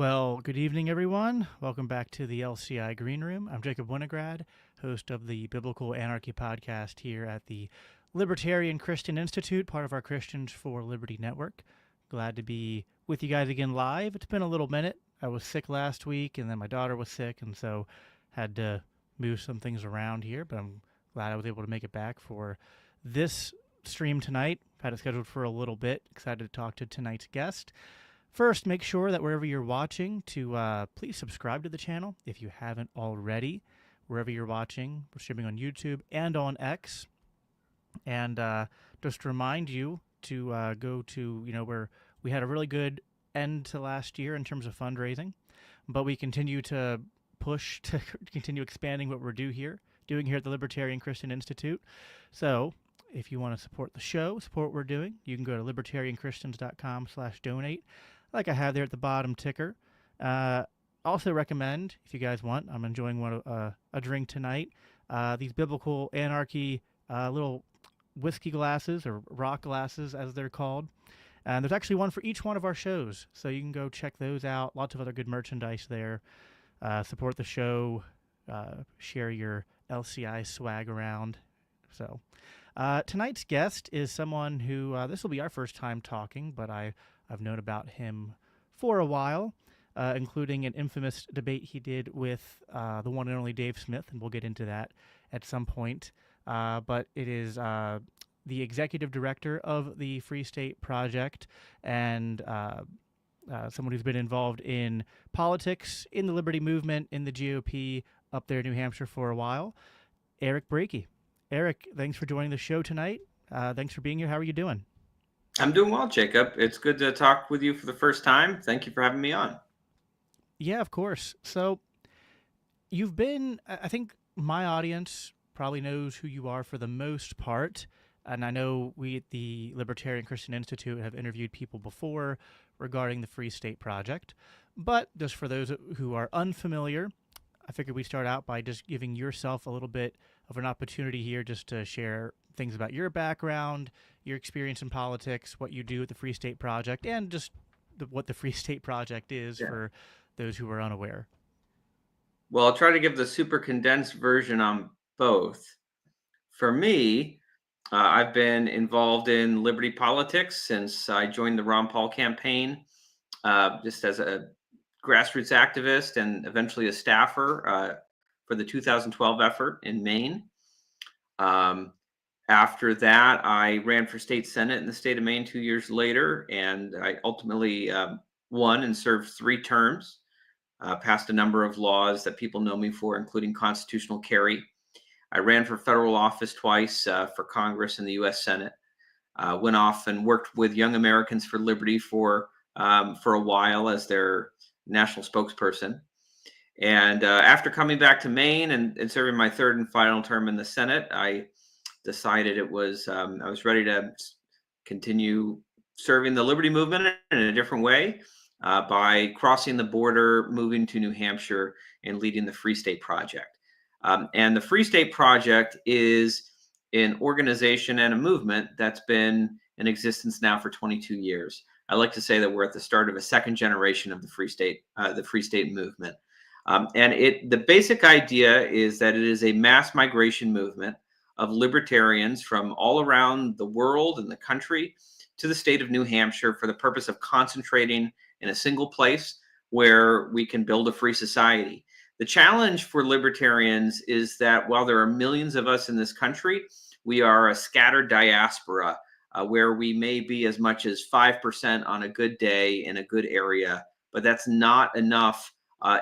Well, good evening, everyone. Welcome back to the LCI Green Room. I'm Jacob Winograd, host of the Biblical Anarchy podcast here at the Libertarian Christian Institute, part of our Christians for Liberty network. Glad to be with you guys again live. It's been a little minute. I was sick last week, and then my daughter was sick, and so had to move some things around here, but I'm glad I was able to make it back for this stream tonight. Had it scheduled for a little bit. Excited to talk to tonight's guest. First, make sure that wherever you're watching to please subscribe to the channel if you haven't already. Wherever you're watching, we're streaming on YouTube and on X. And just to remind you to go to, where we had a really good end to last year in terms of fundraising, but we continue to push to continue expanding what we're doing here at the Libertarian Christian Institute. So if you want to support the show, support what we're doing, you can go to libertarianchristians.com/donate. Like I have there at the bottom ticker. Also recommend, if you guys want, I'm enjoying a drink tonight. These Biblical Anarchy little whiskey glasses, or rock glasses as they're called. And there's actually one for each one of our shows, so you can go check those out. Lots of other good merchandise there. Support the show, share your LCI swag around. So tonight's guest is someone who, this will be our first time talking, but I've known about him for a while, including an infamous debate he did with the one and only Dave Smith, and we'll get into that at some point. But it is the executive director of the Free State Project and someone who's been involved in politics, in the Liberty Movement, in the GOP up there in New Hampshire for a while, Eric Brakey. Eric, thanks for joining the show tonight. Thanks for being here. How are you doing? I'm doing well, Jacob. It's good to talk with you for the first time. Thank you for having me on. Yeah, of course. So you've been, I think my audience probably knows who you are for the most part. And I know we at the Libertarian Christian Institute have interviewed people before regarding the Free State Project. But just for those who are unfamiliar, I figured we'd start out by just giving yourself a little bit of an opportunity here just to share things about your background, your experience in politics, what you do at the Free State Project, and just what the Free State Project is for those who are unaware. Well, I'll try to give the super condensed version on both. For me, I've been involved in liberty politics since I joined the Ron Paul campaign, just as a grassroots activist and eventually a staffer for the 2012 effort in Maine. After that, I ran for state senate in the state of Maine 2 years later, and I ultimately won and served 3 terms, passed a number of laws that people know me for, including constitutional carry. I ran for federal office twice for Congress and the U.S. Senate. Went off and worked with Young Americans for Liberty for a while as their national spokesperson. And after coming back to Maine and serving my 3rd and final term in the Senate, I decided I was ready to continue serving the Liberty Movement in a different way by crossing the border, moving to New Hampshire, and leading the Free State Project. And the Free State Project is an organization and a movement that's been in existence now for 22 years. I like to say that we're at the start of a 2nd generation of the Free State movement. And the basic idea is that it is a mass migration movement of libertarians from all around the world and the country to the state of New Hampshire for the purpose of concentrating in a single place where we can build a free society. The challenge for libertarians is that while there are millions of us in this country, we are a scattered diaspora where we may be as much as 5% on a good day in a good area, but that's not enough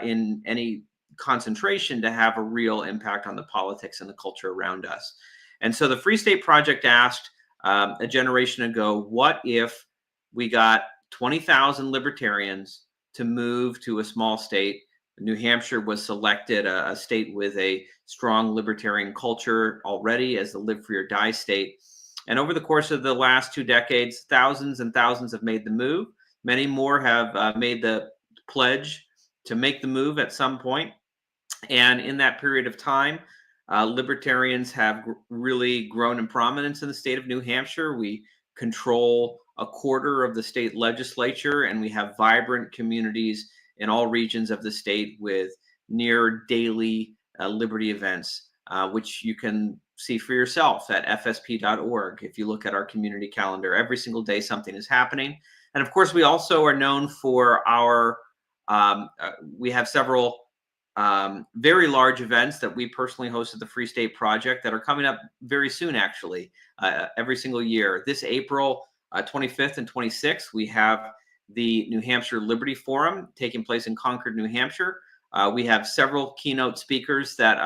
in any concentration to have a real impact on the politics and the culture around us. And so the Free State Project asked a generation ago, what if we got 20,000 libertarians to move to a small state? New Hampshire was selected a state with a strong libertarian culture already as the live free or die state. And over the course of the last 2 decades, thousands and thousands have made the move. Many more have made the pledge to make the move at some point. And in that period of time, libertarians have really grown in prominence in the state of New Hampshire. We control a quarter of the state legislature, and we have vibrant communities in all regions of the state with near daily liberty events, which you can see for yourself at fsp.org. If you look at our community calendar, every single day something is happening. And of course, we also are known for our, we have several very large events that we personally host at the Free State Project that are coming up very soon, actually, every single year. This April 25th and 26th, we have the New Hampshire Liberty Forum taking place in Concord, New Hampshire. We have several keynote speakers that,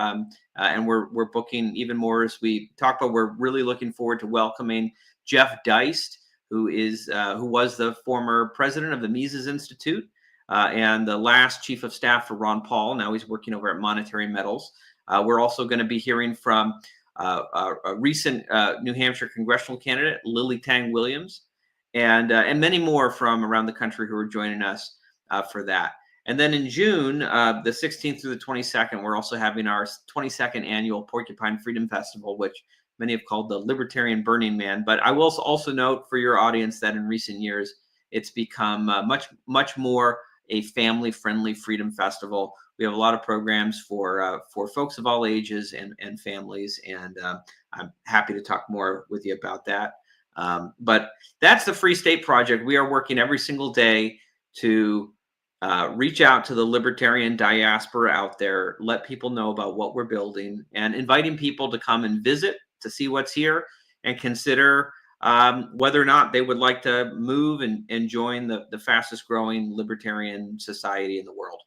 and we're booking even more as we talk about. We're really looking forward to welcoming Jeff Deist, who was the former president of the Mises Institute and the last chief of staff for Ron Paul. Now he's working over at Monetary Metals. We're also going to be hearing from a recent New Hampshire congressional candidate, Lily Tang Williams, and many more from around the country who are joining us for that. And then in June, the 16th through the 22nd, we're also having our 22nd annual Porcupine Freedom Festival, which many have called the Libertarian Burning Man. But I will also note for your audience that in recent years, it's become much more a family-friendly freedom festival. We have a lot of programs for folks of all ages and families, and I'm happy to talk more with you about that. But that's the Free State Project. We are working every single day to reach out to the libertarian diaspora out there, let people know about what we're building, and inviting people to come and visit to see what's here and consider whether or not they would like to move and join the fastest growing libertarian society in the world.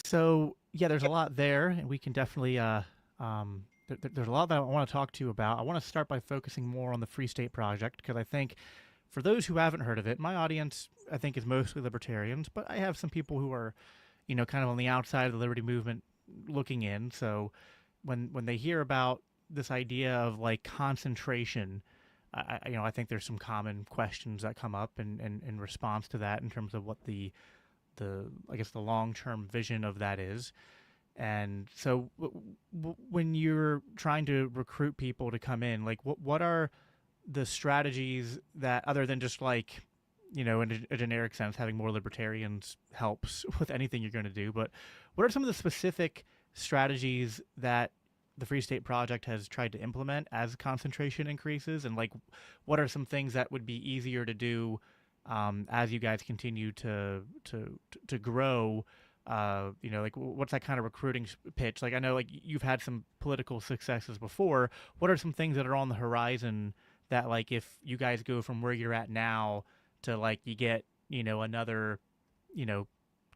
So yeah, there's a lot there, and we can definitely there's a lot that I want to talk to you about. I want to start by focusing more on the Free State Project, because I think for those who haven't heard of it, my audience, I think, is mostly libertarians, but I have some people who are, kind of on the outside of the liberty movement looking in. So when they hear about this idea of like concentration, I think there's some common questions that come up in response to that in terms of what the I guess the long-term vision of that is. And so when you're trying to recruit people to come in, like what are the strategies that, other than just like, in a generic sense, having more libertarians helps with anything you're going to do, but what are some of the specific strategies that the Free State Project has tried to implement as concentration increases? And like, what are some things that would be easier to do as you guys continue to grow? Like what's that kind of recruiting pitch? Like, I know like you've had some political successes before. What are some things that are on the horizon that, like, if you guys go from where you're at now to like you get, another,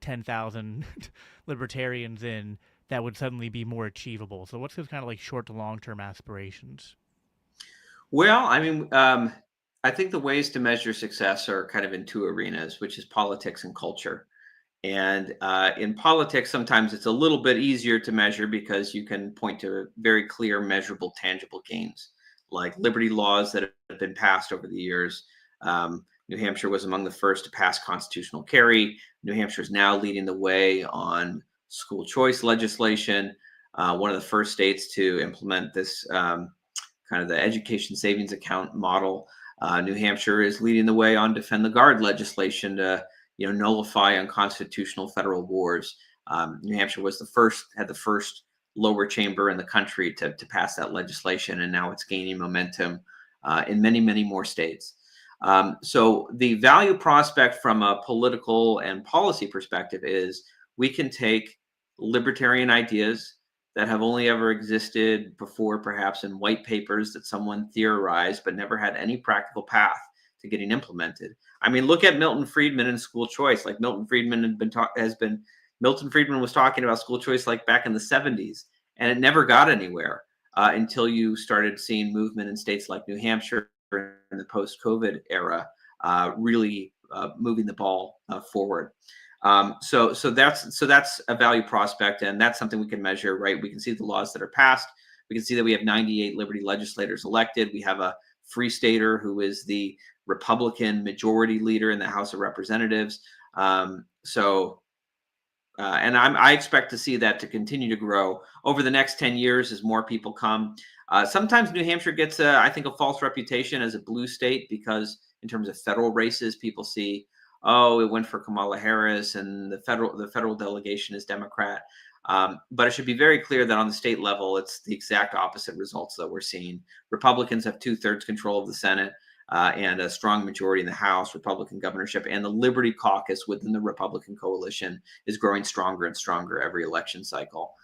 10,000 libertarians in, that would suddenly be more achievable? So what's those kind of like short to long-term aspirations? Well, I mean, I think the ways to measure success are kind of in two arenas, which is politics and culture. And in politics, sometimes it's a little bit easier to measure because you can point to very clear, measurable, tangible gains, like liberty laws that have been passed over the years. New Hampshire was among the first to pass constitutional carry. New Hampshire is now leading the way on school choice legislation. One of the first states to implement this kind of the education savings account model. New Hampshire is leading the way on defend the guard legislation to nullify unconstitutional federal wars. New Hampshire was had the first lower chamber in the country to pass that legislation, and now it's gaining momentum in many, many more states. So the value prospect from a political and policy perspective is we can take libertarian ideas that have only ever existed before, perhaps in white papers that someone theorized, but never had any practical path to getting implemented. I mean, look at Milton Friedman and school choice. Like Milton Friedman Milton Friedman was talking about school choice like back in the 70s, and it never got anywhere until you started seeing movement in states like New Hampshire in the post-COVID era, really moving the ball forward. So that's a value prospect, and that's something we can measure, right? We can see the laws that are passed. We can see that we have 98 Liberty legislators elected. We have a Free Stater who is the Republican majority leader in the House of Representatives. And I expect to see that to continue to grow over the next 10 years as more people come. Sometimes New Hampshire gets, I think, a false reputation as a blue state because in terms of federal races. People see, oh, it went for Kamala Harris, and the federal delegation is Democrat. But it should be very clear that on the state level, it's the exact opposite results that we're seeing. Republicans have 2/3 control of the Senate and a strong majority in the House, Republican governorship, and the Liberty Caucus within the Republican coalition is growing stronger and stronger every election cycle.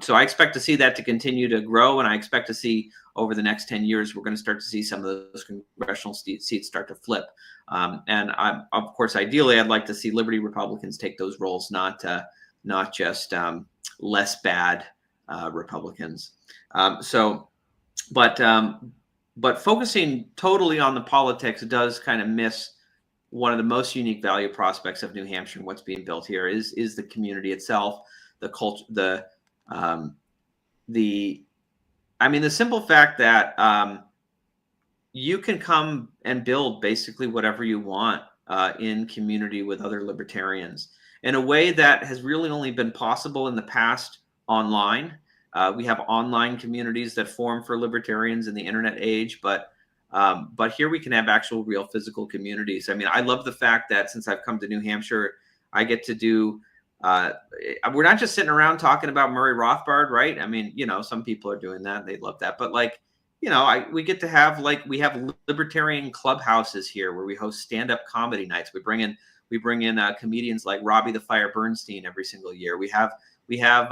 So I expect to see that to continue to grow, and I expect to see over the next 10 years, we're going to start to see some of those congressional seats start to flip. And of course, ideally, I'd like to see Liberty Republicans take those roles, not just less bad Republicans. But focusing totally on the politics does kind of miss one of the most unique value prospects of New Hampshire and what's being built here is the community itself, the culture, the simple fact that you can come and build basically whatever you want in community with other libertarians in a way that has really only been possible in the past online. We have online communities that form for libertarians in the internet age, but here we can have actual real physical communities. I mean, I love the fact that since I've come to New Hampshire, I get to do, we're not just sitting around talking about Murray Rothbard, right? I mean, some people are doing that. They love that. But we get to have, we have libertarian clubhouses here where we host stand-up comedy nights. We bring in comedians like Robbie the Fire Bernstein every single year. We have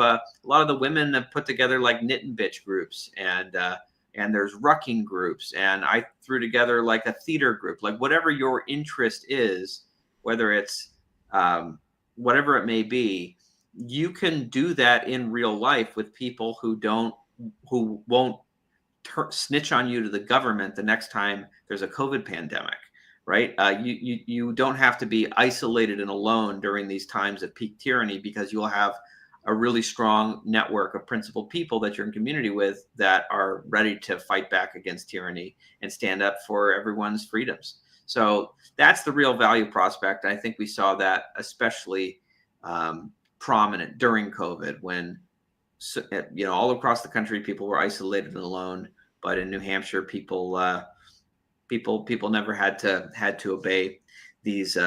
a lot of the women have put together like knit and bitch groups, and there's rucking groups, and I threw together like a theater group, like whatever your interest is, whether it's whatever it may be, you can do that in real life with people who won't snitch on you to the government the next time there's a COVID pandemic. Right? You don't have to be isolated and alone during these times of peak tyranny, because you'll have a really strong network of principled people that you're in community with that are ready to fight back against tyranny and stand up for everyone's freedoms. So that's the real value prospect. I think we saw that especially prominent during COVID when, all across the country, people were isolated and alone. But in New Hampshire, people never had to obey these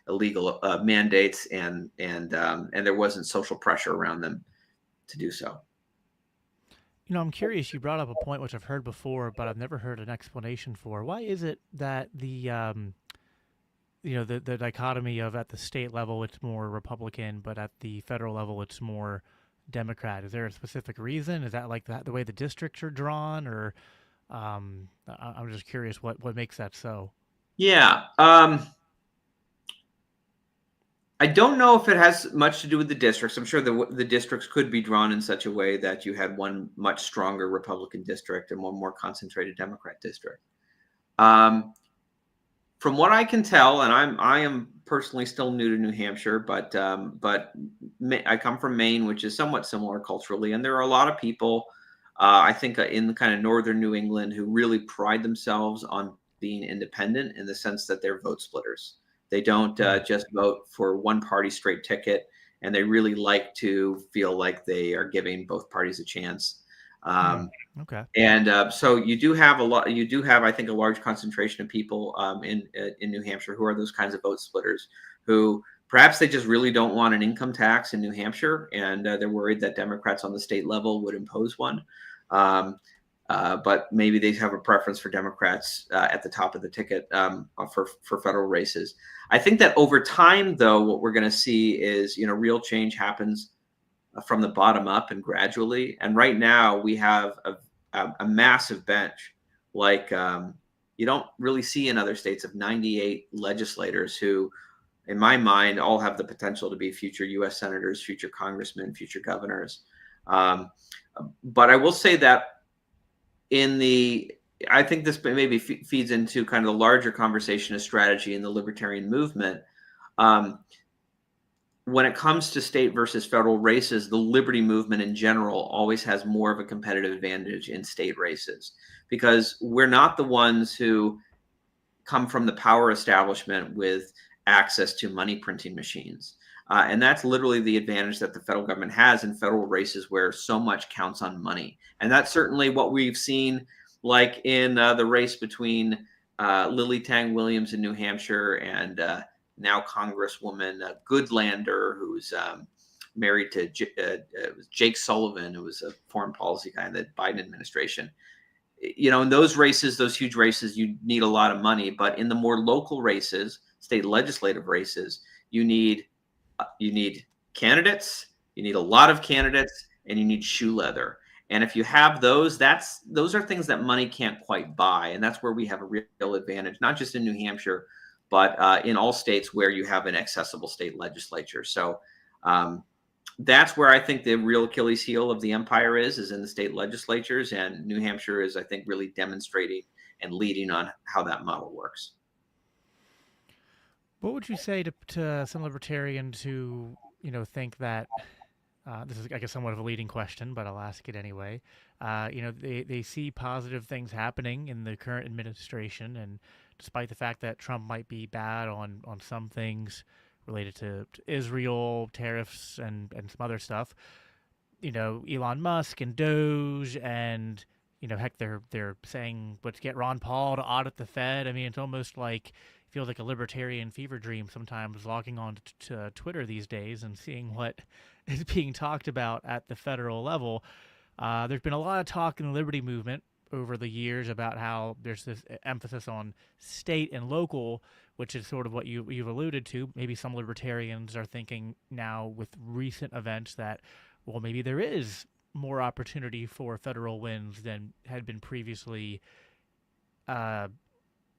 illegal mandates, and there wasn't social pressure around them to do so. I'm curious. You brought up a point which I've heard before, but I've never heard an explanation for. Why is it that the dichotomy of at the state level it's more Republican, but at the federal level it's more Democrat? Is there a specific reason? Is that like the way the districts are drawn, or I'm just curious what makes that so? Yeah. I don't know if it has much to do with the districts. I'm sure the districts could be drawn in such a way that you had one much stronger Republican district and one more concentrated Democrat district. From what I can tell, and I am personally still new to New Hampshire, but I come from Maine, which is somewhat similar culturally, and there are a lot of people, I think, in kind of northern New England who really pride themselves on being independent in the sense that they're vote splitters. They don't just vote for one party straight ticket, and they really like to feel like they are giving both parties a chance. Okay. And so you do have I think, a large concentration of people in New Hampshire who are those kinds of vote splitters, who perhaps they just really don't want an income tax in New Hampshire, and they're worried that Democrats on the state level would impose one. But maybe they have a preference for Democrats at the top of the ticket for federal races. I think that over time, though, what we're going to see is, real change happens from the bottom up and gradually. And right now we have a massive bench, like you don't really see in other states, of 98 legislators who, in my mind, all have the potential to be future U.S. senators, future congressmen, future governors. But I will say that I think this maybe feeds into kind of the larger conversation of strategy in the libertarian movement. When it comes to state versus federal races, the liberty movement in general always has more of a competitive advantage in state races, because we're not the ones who come from the power establishment with access to money printing machines. And that's literally the advantage that the federal government has in federal races, where so much counts on money. And that's certainly what we've seen, like in the race between Lily Tang Williams in New Hampshire, and now Congresswoman Goodlander, who's married to Jake Sullivan, who was a foreign policy guy in the Biden administration. In those races, those huge races, you need a lot of money. But in the more local races, state legislative races, you need candidates, you need a lot of candidates, and you need shoe leather. And if you have those, those are things that money can't quite buy. And that's where we have a real advantage, not just in New Hampshire, but in all states where you have an accessible state legislature. So that's where I think the real Achilles heel of the empire is in the state legislatures. And New Hampshire is, I think, really demonstrating and leading on how that model works. What would you say to some libertarians who, think that this is, I guess, somewhat of a leading question, but I'll ask it anyway. They see positive things happening in the current administration, and despite the fact that Trump might be bad on some things related to Israel, tariffs, and some other stuff, Elon Musk and Doge, and heck, they're saying let's get Ron Paul to audit the Fed. I mean, it's almost like feels like a libertarian fever dream sometimes logging on to Twitter these days and seeing what is being talked about at the federal level. There's been a lot of talk in the liberty movement over the years about how there's this emphasis on state and local, which is sort of what you've alluded to. Maybe some libertarians are thinking now with recent events that, well, maybe there is more opportunity for federal wins than had been previously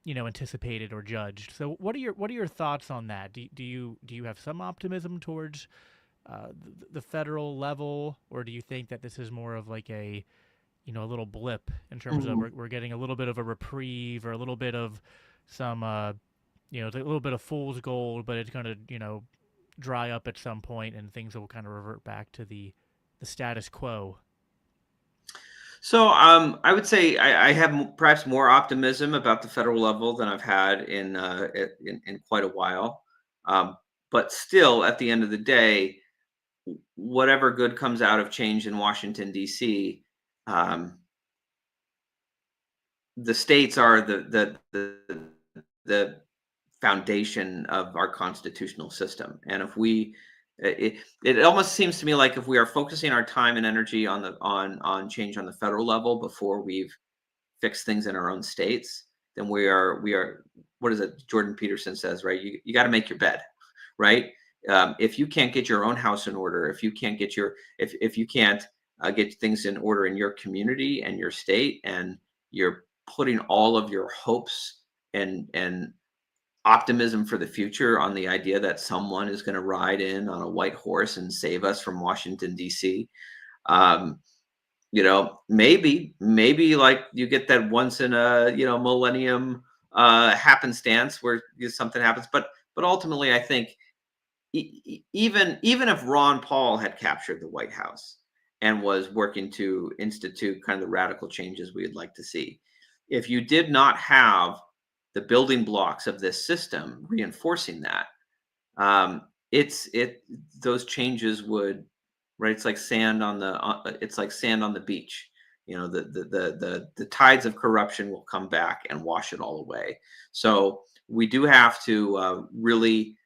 anticipated or judged. So what are your thoughts on that? Do you have some optimism towards the federal level, or do you think that this is more of like a little blip in terms of we're getting a little bit of a reprieve or a little bit of some it's a little bit of fool's gold, but it's going to dry up at some point and things will kind of revert back to the status quo? So I would say I have perhaps more optimism about the federal level than I've had in quite a while. But still, at the end of the day, whatever good comes out of change in Washington, D.C., the states are the foundation of our constitutional system. And if it almost seems to me like if we are focusing our time and energy on change on the federal level before we've fixed things in our own states, then we are what is it Jordan Peterson says, right? You got to make your bed, right? If you can't get your own house in order, if you can't get if you can't get things in order in your community and your state, and you're putting all of your hopes and optimism for the future on the idea that someone is going to ride in on a white horse and save us from Washington, D.C. Maybe like you get that once in a millennium happenstance where something happens, but ultimately I think even if Ron Paul had captured the White House and was working to institute kind of the radical changes we would like to see, if you did not have the building blocks of this system reinforcing that, those changes would, right? It's like sand on the beach. The tides of corruption will come back and wash it all away. So we do have to really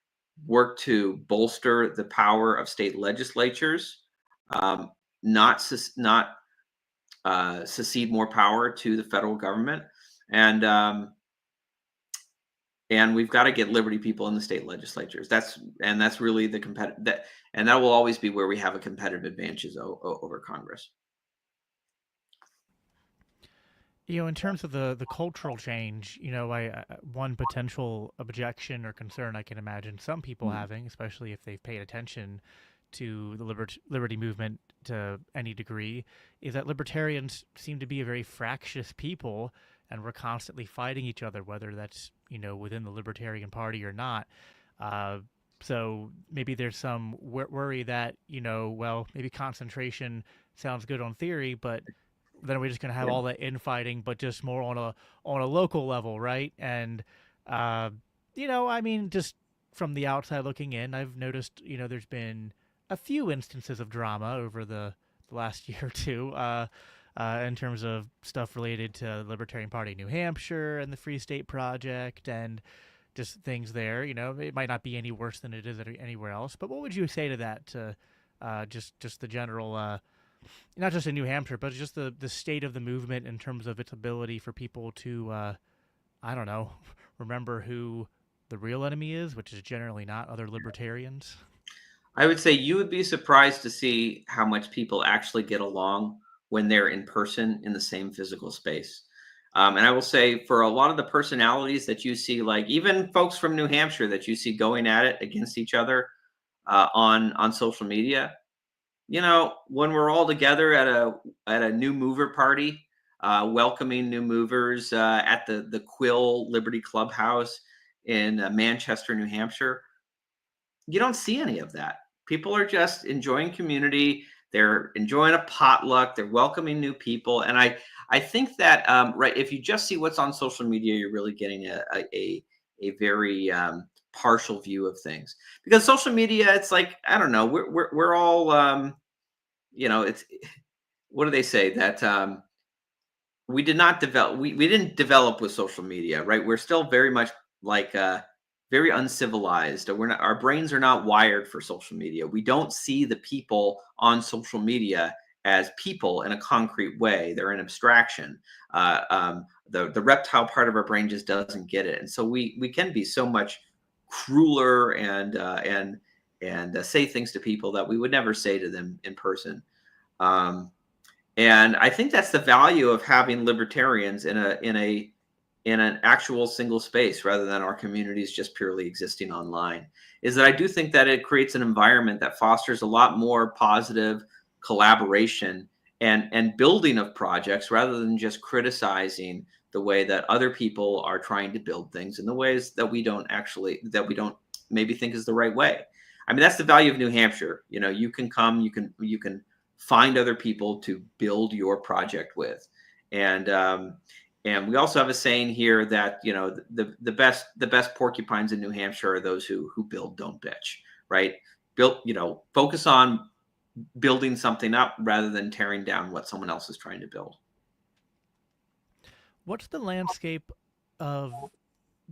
work to bolster the power of state legislatures, not secede more power to the federal government, and we've got to get liberty people in the state legislatures. That's really the and that will always be where we have a competitive advantage over Congress. In terms of the cultural change, one potential objection or concern I can imagine some people having, especially if they've paid attention to the liberty movement to any degree, is that libertarians seem to be a very fractious people, and we're constantly fighting each other, whether that's within the Libertarian Party or not. So maybe there's some worry that maybe concentration sounds good on theory, but then we're just going to have all that infighting, but just more on a local level, right? And I mean, just from the outside looking in, I've noticed there's been a few instances of drama over the last year or two. in terms of stuff related to the Libertarian Party New Hampshire and the Free State Project and just things there. It might not be any worse than it is anywhere else. But what would you say to that? To just the general, not just in New Hampshire, but just the state of the movement in terms of its ability for people to, I don't know, remember who the real enemy is, which is generally not other libertarians. I would say you would be surprised to see how much people actually get along when they're in person in the same physical space. And I will say, for a lot of the personalities that you see, like even folks from New Hampshire that you see going at it against each other on social media, when we're all together at a new mover party, welcoming new movers at the Quill Liberty Clubhouse in Manchester, New Hampshire, you don't see any of that. People are just enjoying community. They're enjoying a potluck. They're welcoming new people, and I think that right. If you just see what's on social media, you're really getting a very partial view of things, because social media, it's like, I don't know. We're all it's, what do they say, that we didn't develop with social media, right? We're still very much like very uncivilized. Our brains are not wired for social media. We don't see the people on social media as people in a concrete way. They're an abstraction. The reptile part of our brain just doesn't get it, and so we can be so much crueler and say things to people that we would never say to them in person. And I think that's the value of having libertarians in an actual single space, rather than our communities just purely existing online, is that I do think that it creates an environment that fosters a lot more positive collaboration and building of projects, rather than just criticizing the way that other people are trying to build things in the ways that we don't maybe think is the right way. I mean, that's the value of New Hampshire. You can come, you can find other people to build your project with. And we also have a saying here that, the best porcupines in New Hampshire are those who build, don't bitch, right? Focus on building something up rather than tearing down what someone else is trying to build. What's the landscape of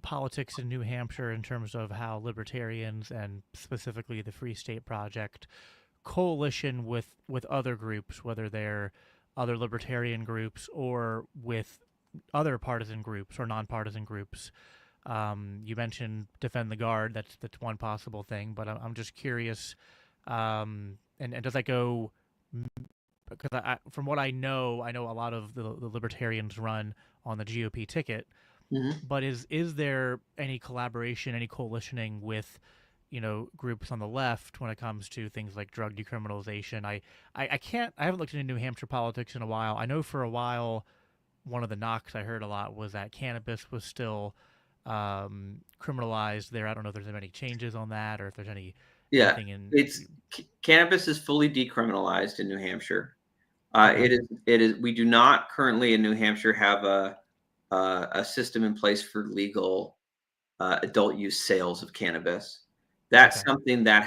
politics in New Hampshire in terms of how libertarians and specifically the Free State Project coalition with other groups, whether they're other libertarian groups or with other partisan groups or nonpartisan groups? You mentioned defend the guard. That's one possible thing, but I'm just curious. And does that go? Because from what I know a lot of the libertarians run on the GOP ticket. Mm-hmm. But is there any collaboration, any coalitioning with groups on the left when it comes to things like drug decriminalization? I haven't looked into New Hampshire politics in a while. I know for a while one of the knocks I heard a lot was that cannabis was still criminalized there. I don't know if there's any changes on that, or if there's Yeah, anything in. Cannabis is fully decriminalized in New Hampshire. Okay. It is. We do not currently in New Hampshire have a system in place for legal adult use sales of cannabis. That's Okay. something that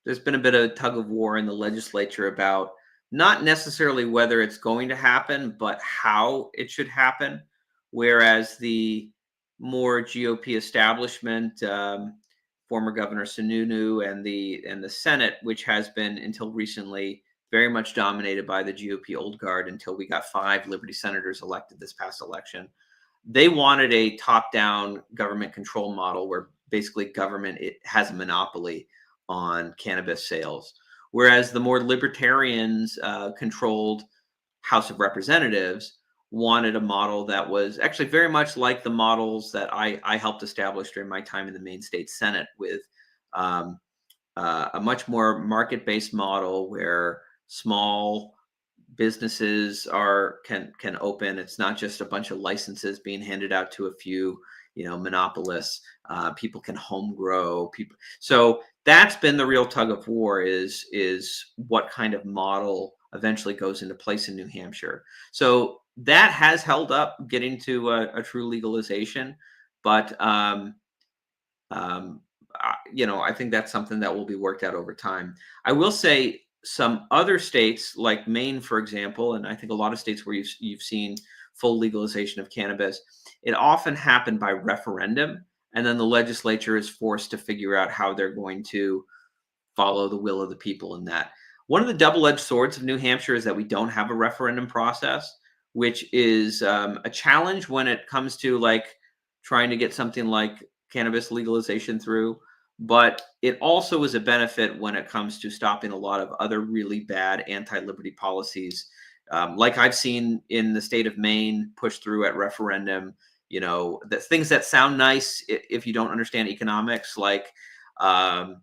there's been a bit of a tug of war in the legislature about, not necessarily whether it's going to happen, but how it should happen. Whereas the more GOP establishment, former Governor Sununu and the Senate, which has been until recently very much dominated by the GOP old guard until we got 5 Liberty senators elected this past election. They wanted a top-down government control model where basically government has a monopoly on cannabis sales. Whereas the more libertarians controlled House of Representatives wanted a model that was actually very much like the models that I helped establish during my time in the Maine State Senate, with a much more market-based model where small businesses can open. It's not just a bunch of licenses being handed out to a few monopolists. People can home grow. So that's been the real tug of war, is what kind of model eventually goes into place in New Hampshire. So that has held up getting to a true legalization, but I think that's something that will be worked out over time. I will say, some other states like Maine, for example, and I think a lot of states where you've seen full legalization of cannabis, it often happened by referendum, and then the legislature is forced to figure out how they're going to follow the will of the people in that. One of the double-edged swords of New Hampshire is that we don't have a referendum process, which is a challenge when it comes to like trying to get something like cannabis legalization through. But it also is a benefit when it comes to stopping a lot of other really bad anti-liberty policies, like I've seen in the state of Maine pushed through at referendum. The things that sound nice if you don't understand economics, like um,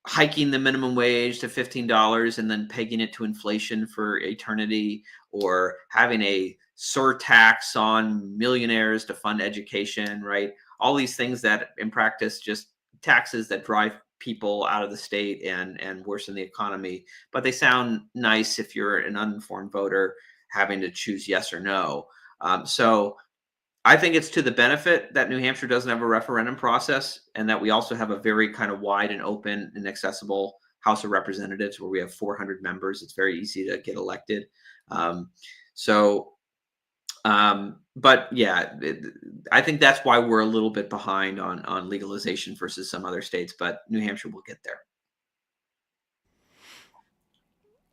hiking the minimum wage to $15 and then pegging it to inflation for eternity, or having a surtax on millionaires to fund education, right? All these things that in practice just taxes that drive people out of the state and worsen the economy, but they sound nice if you're an uninformed voter having to choose yes or no. So I think it's to the benefit that New Hampshire doesn't have a referendum process, and that we also have a very kind of wide and open and accessible House of Representatives where we have 400 members. It's very easy to get elected. Um, so, but yeah, I think that's why we're a little bit behind on legalization versus some other states, but New Hampshire will get there.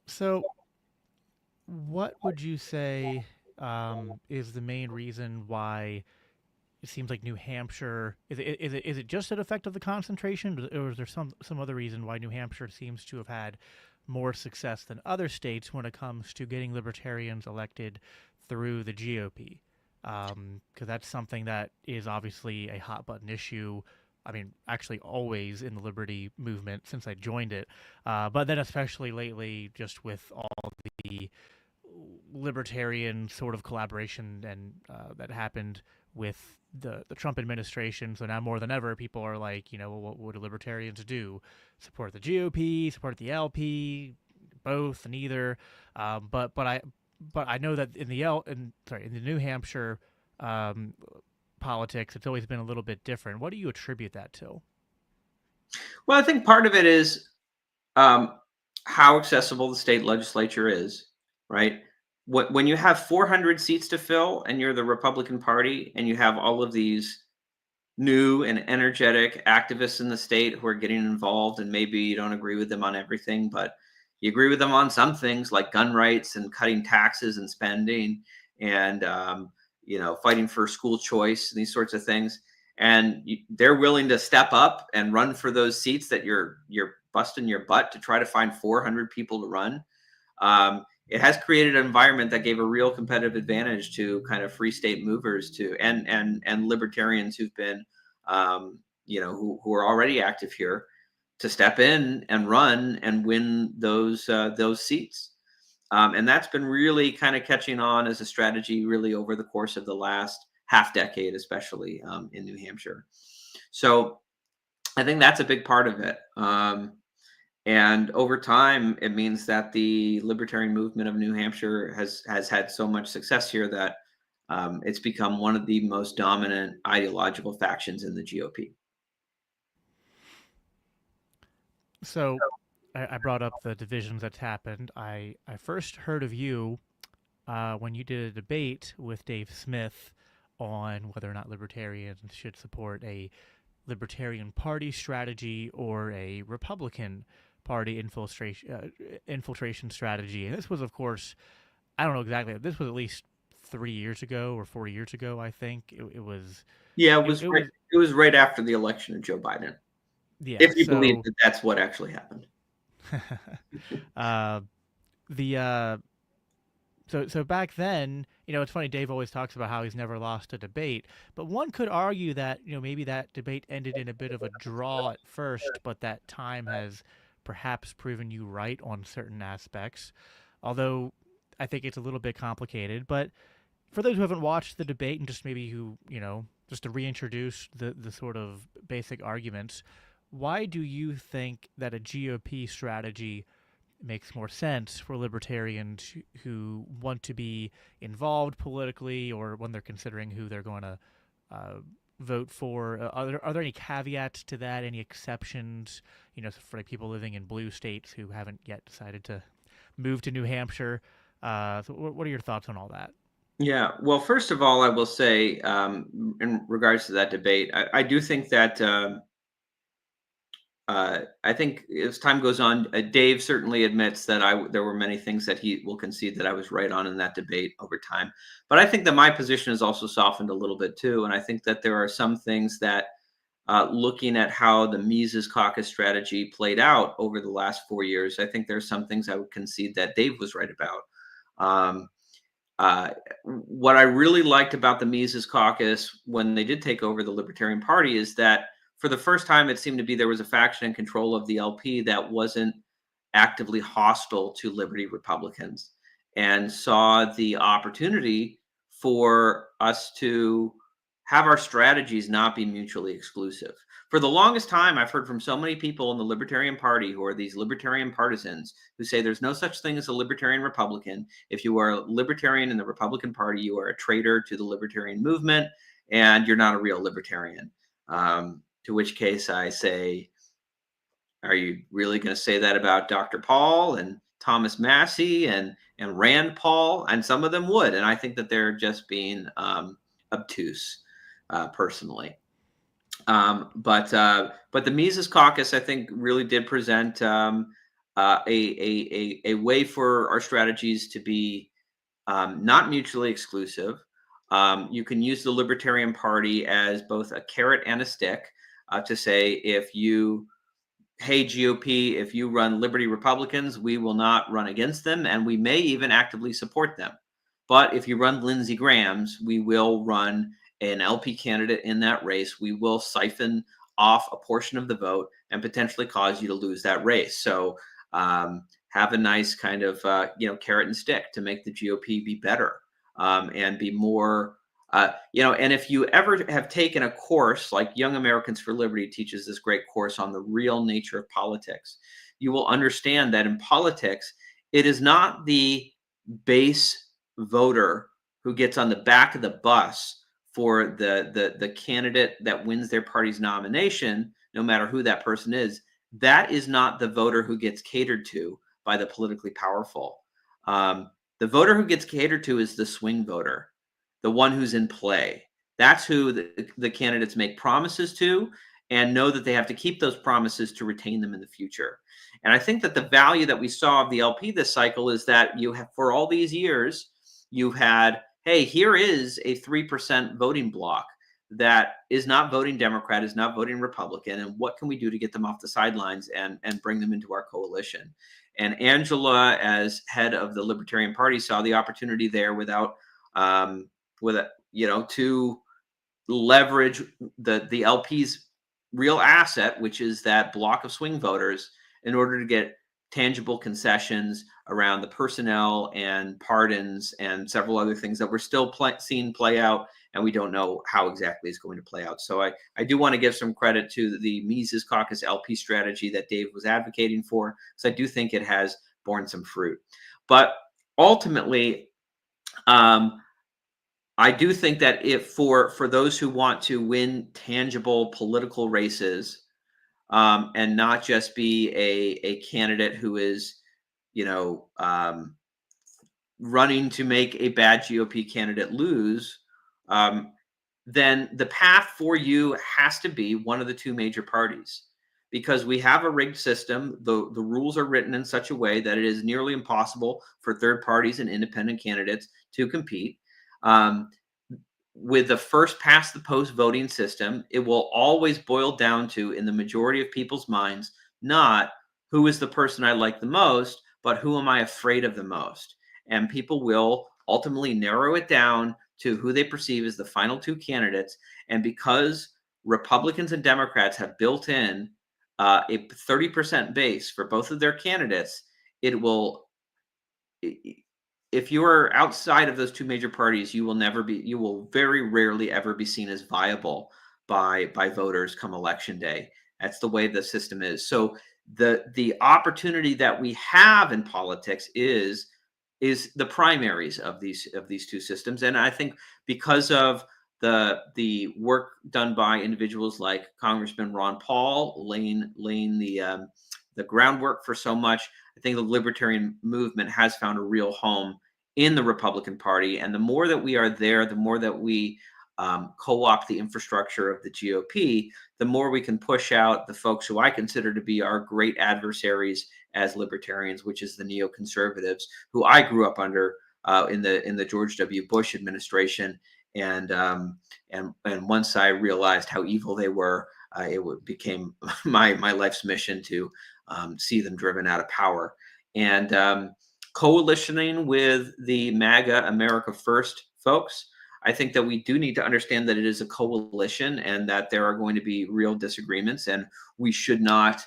So, what would you say is the main reason why it seems like New Hampshire is it just an effect of the concentration, or is there some other reason why New Hampshire seems to have had more success than other states when it comes to getting libertarians elected through the GOP? Because that's something that is obviously a hot button issue. I mean, actually, always in the liberty movement since I joined it, but then especially lately, just with all the libertarian sort of collaboration and that happened with the Trump administration. So now more than ever, people are like, well, what would libertarians do? Support the GOP, support the LP, both, neither. But I know that in the New Hampshire um, politics, it's always been a little bit different. What do you attribute that to? Well, I think part of it is um, how accessible the state legislature is, right? When you have 400 seats to fill and you're the Republican Party and you have all of these new and energetic activists in the state who are getting involved, and maybe you don't agree with them on everything, but you agree with them on some things like gun rights and cutting taxes and spending, and fighting for school choice and these sorts of things, and they're willing to step up and run for those seats that you're busting your butt to try to find 400 people to run. It has created an environment that gave a real competitive advantage to kind of free state movers to and libertarians who've been who are already active here to step in and run and win those seats. And that's been really kind of catching on as a strategy really over the course of the last half decade, especially in New Hampshire. So I think that's a big part of it. And over time, it means that the libertarian movement of New Hampshire has had so much success here that it's become one of the most dominant ideological factions in the GOP. So I brought up the divisions that's happened. I first heard of you when you did a debate with Dave Smith on whether or not libertarians should support a Libertarian Party strategy or a Republican Party infiltration strategy. And this was, of course, I don't know exactly. This was at least 3 years ago or 4 years ago. I think it was. Yeah, It was. it was right after the election of Joe Biden, Yeah. if you believe So that that's what actually happened. uh, the so back then, it's funny. Dave always talks about how he's never lost a debate, but one could argue that maybe that debate ended in a bit of a draw at first, but that time has perhaps proven you right on certain aspects. Although I think it's a little bit complicated. But for those who haven't watched the debate and just maybe who just to reintroduce the sort of basic arguments, why do you think that a GOP strategy makes more sense for libertarians who want to be involved politically, or when they're considering who they're going to vote for? Are there any caveats to that? Any exceptions? For like people living in blue states who haven't yet decided to move to New Hampshire. So what are your thoughts on all that? Yeah. Well, first of all, I will say, in regards to that debate, I do think that I think as time goes on, Dave certainly admits that there were many things that he will concede that I was right on in that debate over time. But I think that my position has also softened a little bit too, and I think that there are some things that, looking at how the Mises Caucus strategy played out over the last 4 years, I think there are some things I would concede that Dave was right about. Um, what I really liked about the Mises Caucus when they did take over the Libertarian Party is that for the first time, it seemed to be there was a faction in control of the LP that wasn't actively hostile to liberty Republicans and saw the opportunity for us to have our strategies not be mutually exclusive. For the longest time, I've heard from so many people in the Libertarian Party who are these libertarian partisans who say there's no such thing as a libertarian Republican. If you are a libertarian in the Republican Party, you are a traitor to the libertarian movement and you're not a real libertarian. To which case I say, are you really going to say that about Dr. Paul and Thomas Massey and Rand Paul? And some of them would. And I think that they're just being obtuse, personally. But the Mises Caucus, I think, really did present a way for our strategies to be not mutually exclusive. You can use the Libertarian Party as both a carrot and a stick, to say, hey, GOP, if you run Liberty Republicans, we will not run against them, and we may even actively support them. But if you run Lindsey Graham's, we will run an LP candidate in that race. We will siphon off a portion of the vote and potentially cause you to lose that race. So have a nice kind of carrot and stick to make the GOP be better, and be more. And if you ever have taken a course like Young Americans for Liberty teaches this great course on the real nature of politics, you will understand that in politics, it is not the base voter who gets on the back of the bus for the candidate that wins their party's nomination, no matter who that person is. That is not the voter who gets catered to by the politically powerful. The voter who gets catered to is the swing voter, the one who's in play. That's who the candidates make promises to and know that they have to keep those promises to retain them in the future. And I think that the value that we saw of the LP this cycle is that you have, for all these years, you've had, hey, here is a 3% voting block that is not voting Democrat, is not voting Republican, and what can we do to get them off the sidelines and bring them into our coalition? And Angela, as head of the Libertarian Party, saw the opportunity there to leverage the LP's real asset, which is that block of swing voters, in order to get tangible concessions around the personnel and pardons and several other things that we're still seeing play out, and we don't know how exactly it's going to play out. So I do want to give some credit to the Mises Caucus LP strategy that Dave was advocating for, because I do think it has borne some fruit. But ultimately, I do think that if for those who want to win tangible political races, and not just be a candidate who is, running to make a bad GOP candidate lose, then the path for you has to be one of the two major parties, because we have a rigged system. The rules are written in such a way that it is nearly impossible for third parties and independent candidates to compete. With the first past the post voting system, it will always boil down to, in the majority of people's minds, not who is the person I like the most, but who am I afraid of the most? And people will ultimately narrow it down to who they perceive as the final two candidates. And because Republicans and Democrats have built in a 30% base for both of their candidates, it will, if you are outside of those two major parties, you will very rarely ever be seen as viable by voters come election day. That's the way the system is. So the opportunity that we have in politics is the primaries of these two systems. And I think because of the work done by individuals like Congressman Ron Paul, laying the groundwork for so much. I think the libertarian movement has found a real home in the Republican Party, and the more that we are there, the more that we co-opt the infrastructure of the GOP, the more we can push out the folks who I consider to be our great adversaries as libertarians, which is the neoconservatives, who I grew up under in the George W. Bush administration. And once I realized how evil they were, became my life's mission to see them driven out of power. And coalitioning with the MAGA America First folks, I think that we do need to understand that it is a coalition and that there are going to be real disagreements, and we should not.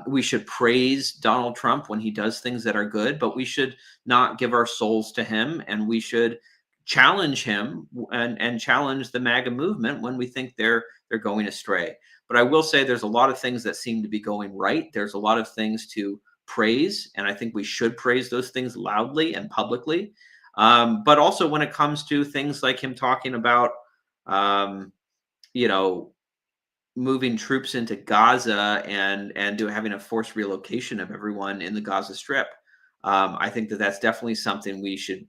We should praise Donald Trump when he does things that are good, but we should not give our souls to him, and we should challenge him and challenge the MAGA movement when we think they're going astray. But I will say there's a lot of things that seem to be going right. There's a lot of things to praise, and I think we should praise those things loudly and publicly. But also when it comes to things like him talking about, um, you know, moving troops into Gaza and having a forced relocation of everyone in the Gaza Strip, I think that that's definitely something we should.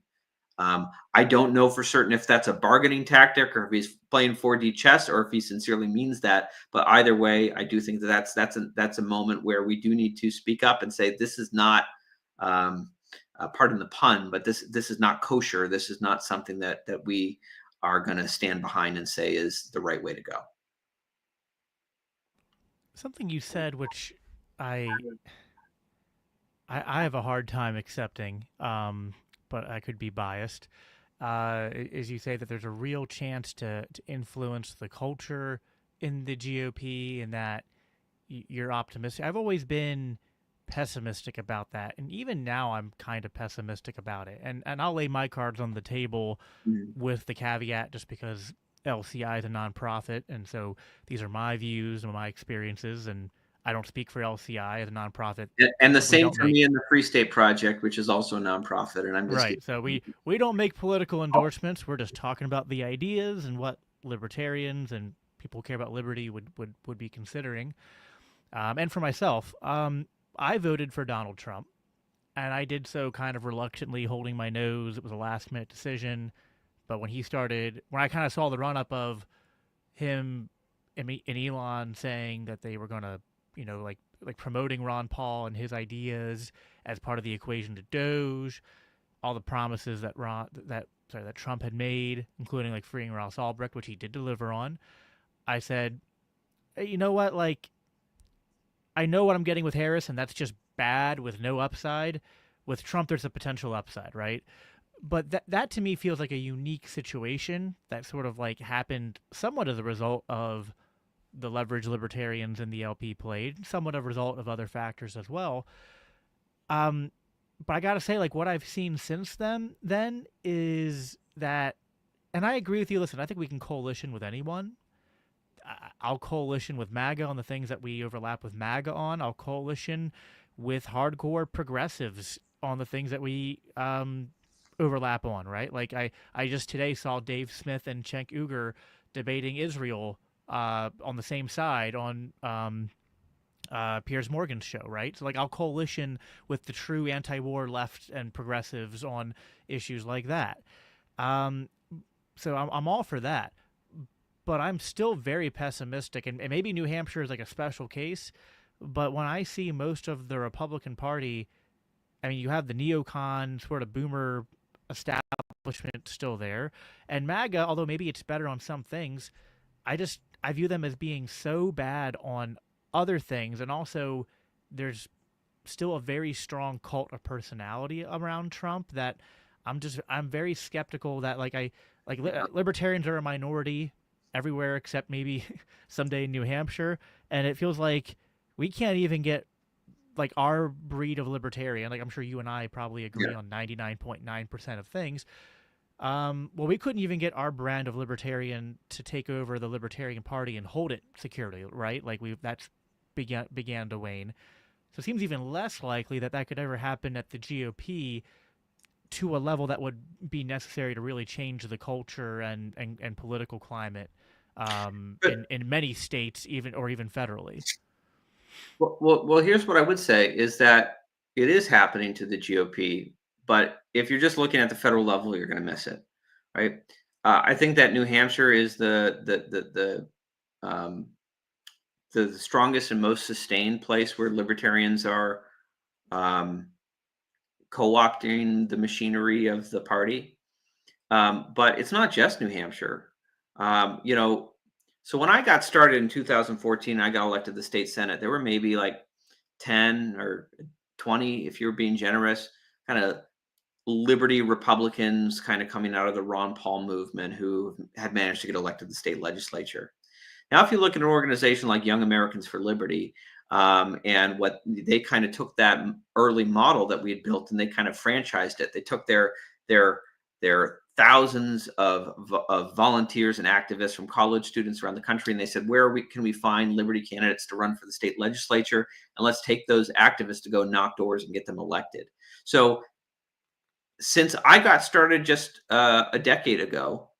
I don't know for certain if that's a bargaining tactic or if he's playing 4D chess or if he sincerely means that. But either way, I do think that that's a moment where we do need to speak up and say this is not, pardon the pun, but this is not kosher. This is not something that we are going to stand behind and say is the right way to go. Something you said, which I I have a hard time accepting, but I could be biased. Is you say that there's a real chance to influence the culture in the GOP, and that you're optimistic. I've always been pessimistic about that, and even now I'm kind of pessimistic about it. And I'll lay my cards on the table Mhm. with the caveat, just because LCI is a nonprofit, and so these are my views and my experiences, and I don't speak for LCI as a nonprofit. And the We same don't for make me and the Free State Project, which is also a nonprofit, and I'm just Right. So we don't make political endorsements. We're just talking about the ideas and what libertarians and people who care about liberty would be considering. And for myself, I voted for Donald Trump, and I did so kind of reluctantly, holding my nose. It was a last minute decision. But when I kind of saw the run up of him and Elon saying that they were going to, like promoting Ron Paul and his ideas as part of the equation to Doge, all the promises that Trump had made, including like freeing Ross Ulbricht, which he did deliver on. I said, hey, you know what? Like, I know what I'm getting with Harris, and that's just bad with no upside. With Trump, there's a potential upside, right? But that to me feels like a unique situation that sort of like happened somewhat as a result of the leverage libertarians and the LP played, somewhat a result of other factors as well. Um, but I gotta say, like what I've seen since then is that, and I agree with you. Listen, I think we can coalition with anyone. I'll coalition with MAGA on the things that we overlap with MAGA on. I'll coalition with hardcore progressives on the things that we overlap on. Right? Like I just today saw Dave Smith and Cenk Uygur debating Israel on the same side on Piers Morgan's show, right? So like I'll coalition with the true anti-war left and progressives on issues like that. Um, so I'm all for that, but I'm still very pessimistic, and maybe New Hampshire is like a special case. But when I see most of the Republican Party, I mean, you have the neocon sort of boomer establishment still there, and MAGA, although maybe it's better on some things, I view them as being so bad on other things, and also there's still a very strong cult of personality around Trump that I'm very skeptical that libertarians are a minority everywhere except maybe someday in New Hampshire, and it feels like we can't even get like our breed of libertarian. Like I'm sure you and I probably agree Yeah. on 99.9% of things. Well, we couldn't even get our brand of libertarian to take over the Libertarian Party and hold it securely, right? Like that's began to wane. So it seems even less likely that could ever happen at the GOP. to a level that would be necessary to really change the culture and political climate in many states, even federally. Well, here's what I would say is that it is happening to the GOP, but if you're just looking at the federal level, you're going to miss it, right? I think that New Hampshire is um, the strongest and most sustained place where libertarians are um, co-opting the machinery of the party. But it's not just New Hampshire. You know, so when I got started in 2014, I got elected to the state senate. There were maybe like 10 or 20, if you're being generous, kind of liberty Republicans kind of coming out of the Ron Paul movement who had managed to get elected to the state legislature. Now, if you look at an organization like Young Americans for Liberty, and what they kind of took that early model that we had built and they kind of franchised it. They took their thousands of volunteers and activists from college students around the country, and they said, can we find liberty candidates to run for the state legislature? And let's take those activists to go knock doors and get them elected. So since I got started just a decade ago,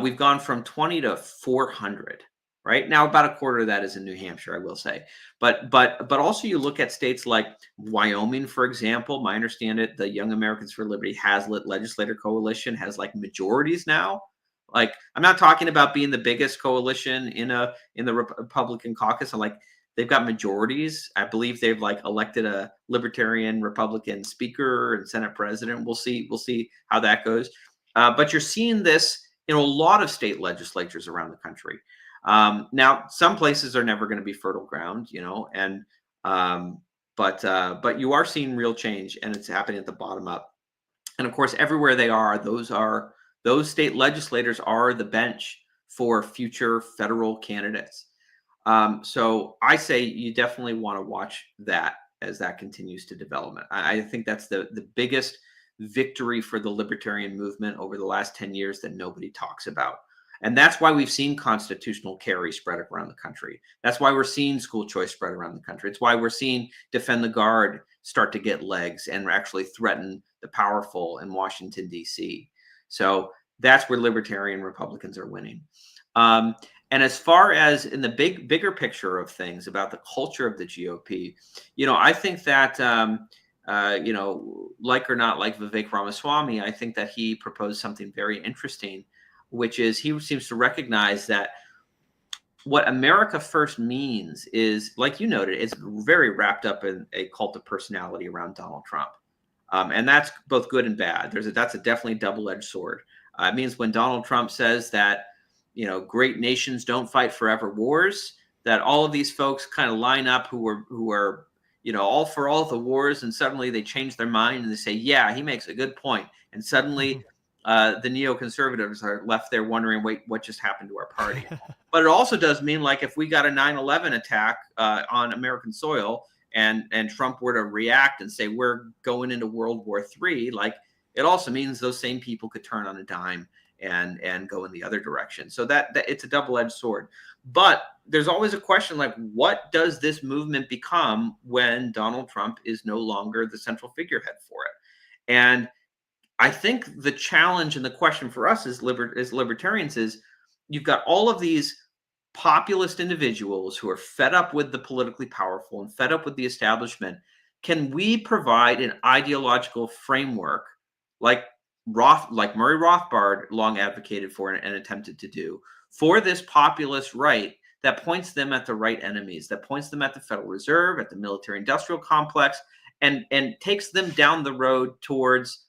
we've gone from 20 to 400. Right now, about a quarter of that is in New Hampshire, I will say. But also, you look at states like Wyoming, for example. I understand it. The Young Americans for Liberty Hazlitt Legislator Coalition has like majorities now. Like, I'm not talking about being the biggest coalition in the Republican caucus. They've got majorities. I believe they've like elected a Libertarian Republican speaker and Senate president. We'll see how that goes. But you're seeing this in a lot of state legislatures around the country. Now, some places are never going to be fertile ground, you know, and but you are seeing real change, and it's happening at the bottom up. And of course, everywhere they are, those state legislators are the bench for future federal candidates. So I say you definitely want to watch that as that continues to develop. I think that's the biggest victory for the libertarian movement over the last 10 years that nobody talks about. And that's why we've seen constitutional carry spread around the country. That's why we're seeing school choice spread around the country. It's why we're seeing defend the guard start to get legs and actually threaten the powerful in Washington, D.C. So that's where libertarian Republicans are winning. And as far as in the bigger picture of things about the culture of the GOP, you know, I think that, you know, like or not like Vivek Ramaswamy, I think that he proposed something very interesting, which is he seems to recognize that what America first means is, like you noted, it's very wrapped up in a cult of personality around Donald Trump. And that's both good and bad. That's a definitely double-edged sword. It means when Donald Trump says that, you know, great nations don't fight forever wars, that all of these folks kind of line up who are, you know, all for all the wars, and suddenly they change their mind and they say, yeah, he makes a good point. And suddenly the neoconservatives are left there wondering, wait, what just happened to our party? But it also does mean, like, if we got a 9/11 attack on American soil and Trump were to react and say, we're going into World War III, like, it also means those same people could turn on a dime and go in the other direction. So that it's a double-edged sword. But there's always a question, like, what does this movement become when Donald Trump is no longer the central figurehead for it? And I think the challenge and the question for us as libertarians is, you've got all of these populist individuals who are fed up with the politically powerful and fed up with the establishment. Can we provide an ideological framework like Murray Rothbard long advocated for and attempted to do for this populist right that points them at the right enemies, that points them at the Federal Reserve, at the military industrial complex, and takes them down the road towards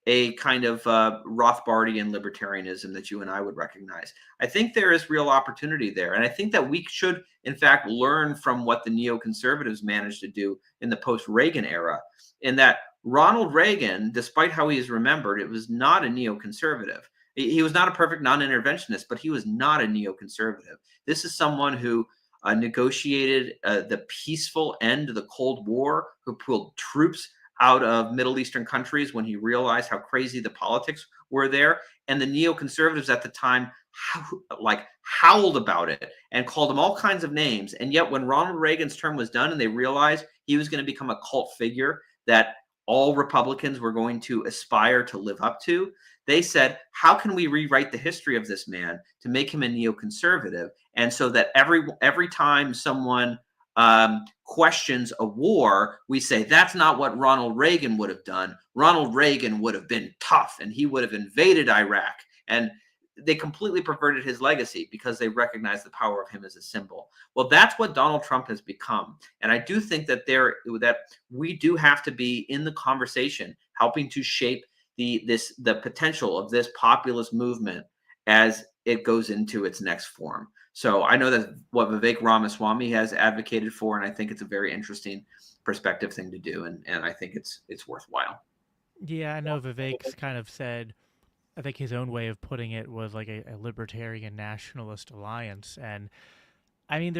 a kind of Rothbardian libertarianism that you and I would recognize? I think there is real opportunity there. And I think that we should, in fact, learn from what the neoconservatives managed to do in the post-Reagan era, in that Ronald Reagan, despite how he is remembered, it was not a neoconservative. He was not a perfect non-interventionist, but he was not a neoconservative. This is someone who negotiated the peaceful end of the Cold War, who pulled troops out of Middle Eastern countries when he realized how crazy the politics were there. And the neoconservatives at the time howled about it and called him all kinds of names. And yet when Ronald Reagan's term was done and they realized he was going to become a cult figure, that all Republicans were going to aspire to live up to. They said, how can we rewrite the history of this man to make him a neoconservative? And so that every time someone questions a war, we say, that's not what Ronald Reagan would have done. Ronald Reagan would have been tough and he would have invaded Iraq. And they completely perverted his legacy because they recognize the power of him as a symbol. Well, that's what Donald Trump has become. And I do think that that we do have to be in the conversation, helping to shape the potential of this populist movement as it goes into its next form. So I know that what Vivek Ramaswamy has advocated for, and I think it's a very interesting perspective thing to do, and I think it's worthwhile. Yeah, I know Vivek's kind of said, I think his own way of putting it was like a libertarian nationalist alliance. And I mean,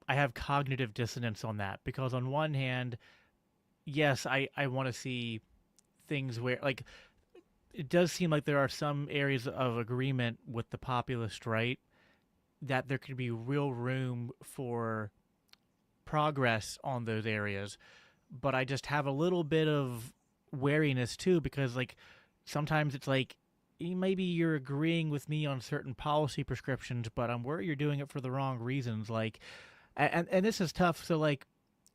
I have cognitive dissonance on that, because on one hand, yes, I want to see things where, like, it does seem like there are some areas of agreement with the populist right, that there could be real room for progress on those areas. But I just have a little bit of wariness too, because like sometimes it's like, maybe you're agreeing with me on certain policy prescriptions, but I'm worried you're doing it for the wrong reasons. Like, and this is tough. So like,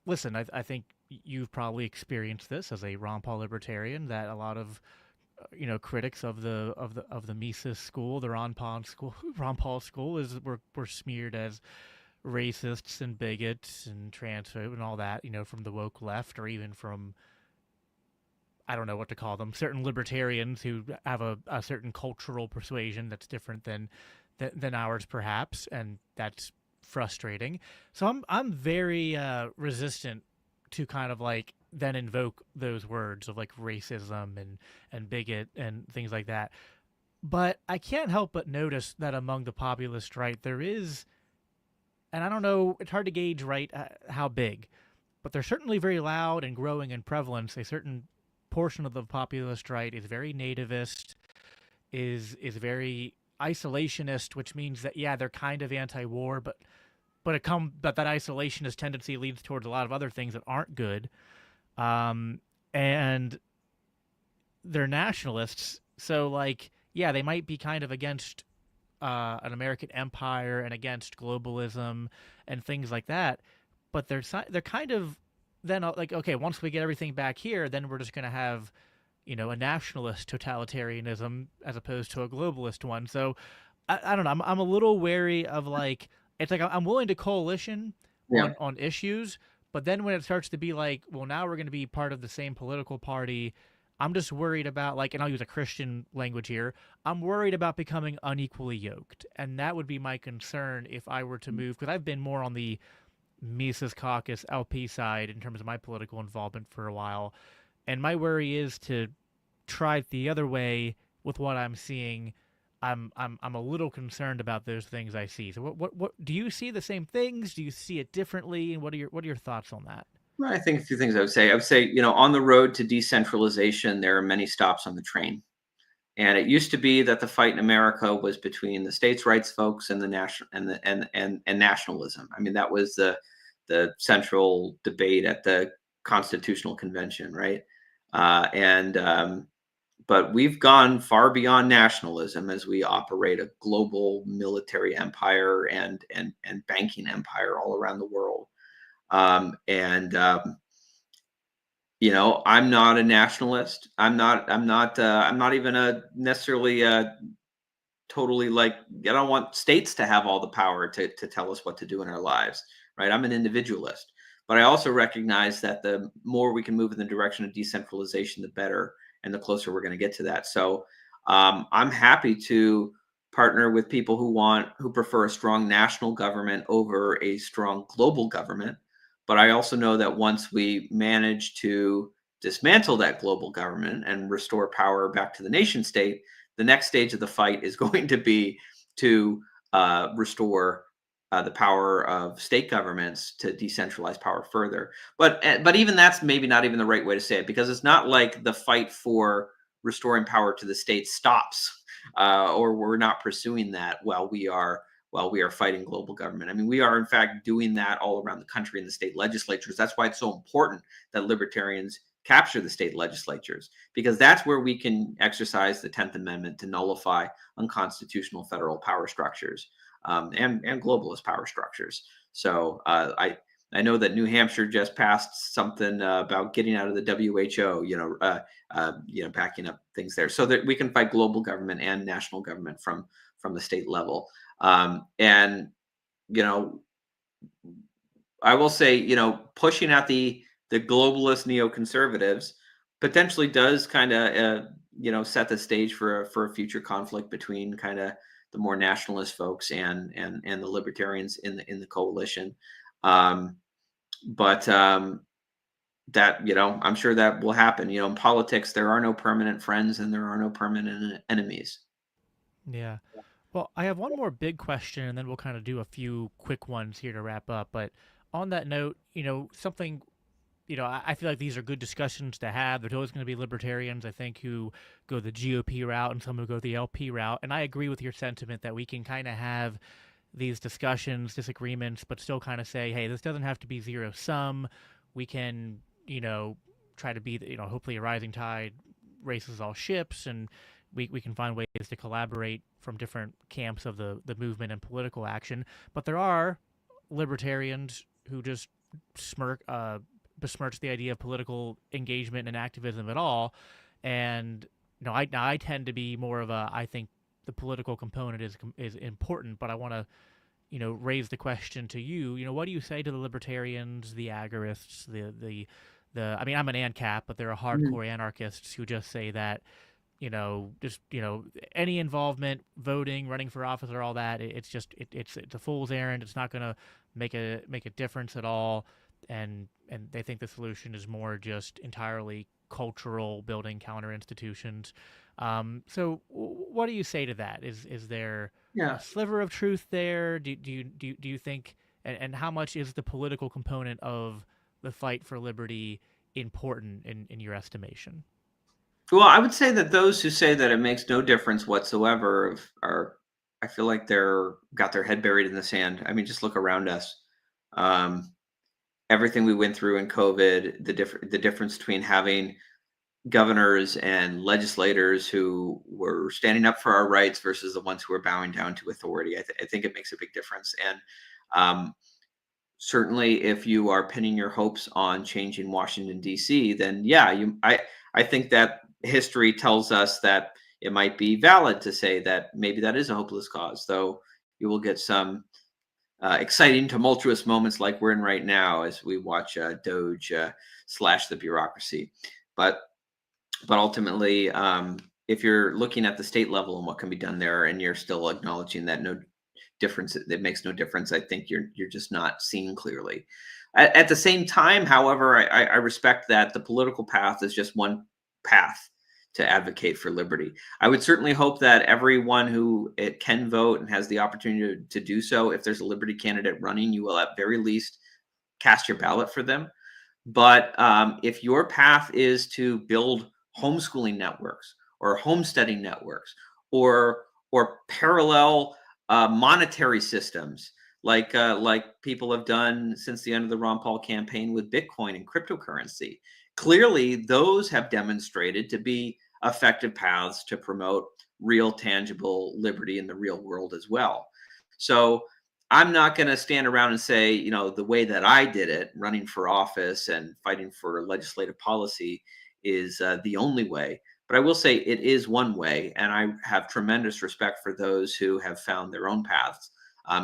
listen, I think you've probably experienced this as a Ron Paul libertarian, that a lot of critics of the Mises school, the Ron Paul school were smeared as racists and bigots and transphobe and all that, from the woke left, or even from, I don't know what to call them, certain libertarians who have a certain cultural persuasion that's different than ours, perhaps, and that's frustrating. So I'm very resistant to kind of like then invoke those words of like racism and bigot and things like that. But I can't help but notice that among the populist right, there is, and I don't know, it's hard to gauge right how big, but they're certainly very loud and growing in prevalence. A certain portion of the populist right is very nativist, is very isolationist, which means that, yeah, they're kind of anti-war, but that isolationist tendency leads towards a lot of other things that aren't good. And they're nationalists, so like, yeah, they might be kind of against an American empire and against globalism and things like that, but they're kind of then like, okay, once we get everything back here, then we're just going to have, a nationalist totalitarianism as opposed to a globalist one. So I don't know. I'm a little wary of like, it's like I'm willing to coalition on issues, but then when it starts to be like, well, now we're going to be part of the same political party, I'm just worried about, like, and I'll use a Christian language here, I'm worried about becoming unequally yoked. And that would be my concern if I were to move, because I've been more on the Mises Caucus LP side in terms of my political involvement for a while. And my worry is to try it the other way with what I'm seeing. I'm a little concerned about those things I see. So what do you see the same things? Do you see it differently? And what are your thoughts on that? Well, I think a few things I would say. On the road to decentralization, there are many stops on the train. And it used to be that the fight in America was between the states' rights folks and the nationalism. I mean, that was the central debate at the Constitutional Convention, right? But we've gone far beyond nationalism as we operate a global military empire and banking empire all around the world. I'm not a nationalist. I'm not even necessarily totally like, I don't want states to have all the power to tell us what to do in our lives, right? I'm an individualist, but I also recognize that the more we can move in the direction of decentralization, the better, and the closer we're going to get to that. So I'm happy to partner with people who prefer a strong national government over a strong global government. But I also know that once we manage to dismantle that global government and restore power back to the nation state, the next stage of the fight is going to be to restore the power of state governments to decentralize power further. But even that's maybe not even the right way to say it, because it's not like the fight for restoring power to the state stops, or we're not pursuing that while we are while we are fighting global government. I mean, we are in fact doing that all around the country in the state legislatures. That's why it's so important that libertarians capture the state legislatures, because that's where we can exercise the 10th Amendment to nullify unconstitutional federal power structures, and globalist power structures. So I know that New Hampshire just passed something about getting out of the WHO, backing up things there, so that we can fight global government and national government from the state level. And you know, I will say, pushing at the globalist neoconservatives potentially does kind of set the stage for a future conflict between kind of the more nationalist folks and the libertarians in the coalition. Um, but that I'm sure that will happen. In politics, there are no permanent friends and there are no permanent enemies. Yeah. Well, I have one more big question, and then we'll kind of do a few quick ones here to wrap up. But on that note, something, I feel like these are good discussions to have. There's always going to be libertarians, I think, who go the GOP route and some who go the LP route. And I agree with your sentiment that we can kind of have these discussions, disagreements, but still kind of say, hey, this doesn't have to be zero sum. We can, try to be, hopefully a rising tide raises all ships, and we can find ways to collaborate from different camps of the movement and political action. But there are libertarians who just besmirch the idea of political engagement and activism at all. And I tend to be more of I think the political component is important, but I want to raise the question to you. What do you say to the libertarians, the agorists, the I mean, I'm an ANCAP, but there are hardcore anarchists who just say that any involvement, voting, running for office, or all that, it's a fool's errand. It's not going to make a difference at all, and they think the solution is more just entirely cultural, building counter institutions. So what do you say to that? Is there a Yeah. sliver of truth there? Do you think, and how much is the political component of the fight for liberty important in your estimation? Well, I would say that those who say that it makes no difference whatsoever are, I feel like they're got their head buried in the sand. I mean, just look around us. Um, Everything we went through in COVID, the difference between having governors and legislators who were standing up for our rights versus the ones who were bowing down to authority. I think it makes a big difference. And um, certainly, if you are pinning your hopes on changing Washington D.C., then yeah, I think that history tells us that it might be valid to say that maybe that is a hopeless cause, though you will get some exciting, tumultuous moments like we're in right now as we watch Doge slash the bureaucracy. But ultimately, if you're looking at the state level and what can be done there, and you're still acknowledging that no difference, it makes no difference, I think you're just not seeing clearly. At the same time, however, I respect that the political path is just one path to advocate for liberty. I would certainly hope that everyone who it can vote and has the opportunity to do so, if there's a liberty candidate running, you will at very least cast your ballot for them. But if your path is to build homeschooling networks or homesteading networks or parallel monetary systems like people have done since the end of the Ron Paul campaign with Bitcoin and cryptocurrency, clearly those have demonstrated to be effective paths to promote real tangible liberty in the real world as well. So I'm not going to stand around and say, the way that I did it, running for office and fighting for legislative policy, is the only way. But I will say it is one way, and I have tremendous respect for those who have found their own paths.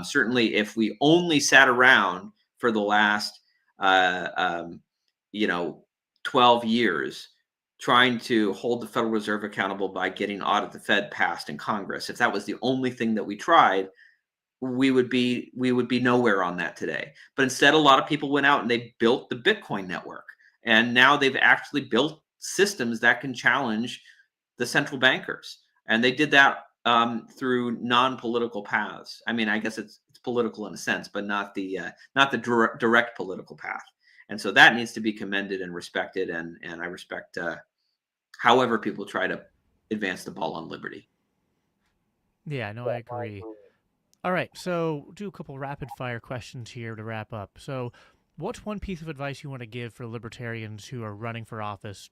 Certainly, if we only sat around for the last, uh, um, 12 years trying to hold the Federal Reserve accountable by getting Audit the Fed passed in Congress, if that was the only thing that we tried, we would be nowhere on that today. But instead, a lot of people went out and they built the Bitcoin network, and now they've actually built systems that can challenge the central bankers, and they did that through non-political paths. I mean, I guess it's political in a sense, but not the direct political path. And so that needs to be commended and respected, and I respect however people try to advance the ball on liberty. Yeah, no, I agree. All right, so do a couple rapid fire questions here to wrap up. So, what's one piece of advice you want to give for libertarians who are running for office,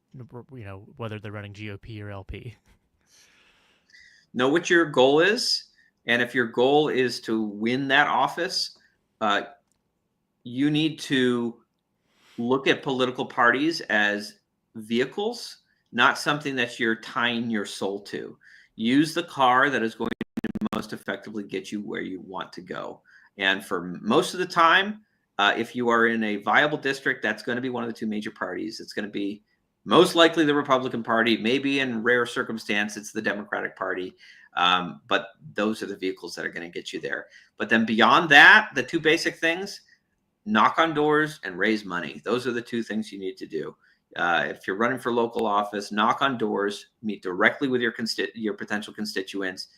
whether they're running GOP or LP? Know what your goal is. And if your goal is to win that office, uh, you need to look at political parties as vehicles, not something that you're tying your soul to. Use the car that is going to most effectively get you where you want to go. And for most of the time, if you are in a viable district, that's going to be one of the two major parties. It's going to be most likely the Republican Party, maybe in rare circumstance, it's the Democratic Party. But those are the vehicles that are going to get you there. But then beyond that, the two basic things: knock on doors and raise money. Those are the two things you need to do. If you're running for local office, knock on doors, meet directly with your potential constituents,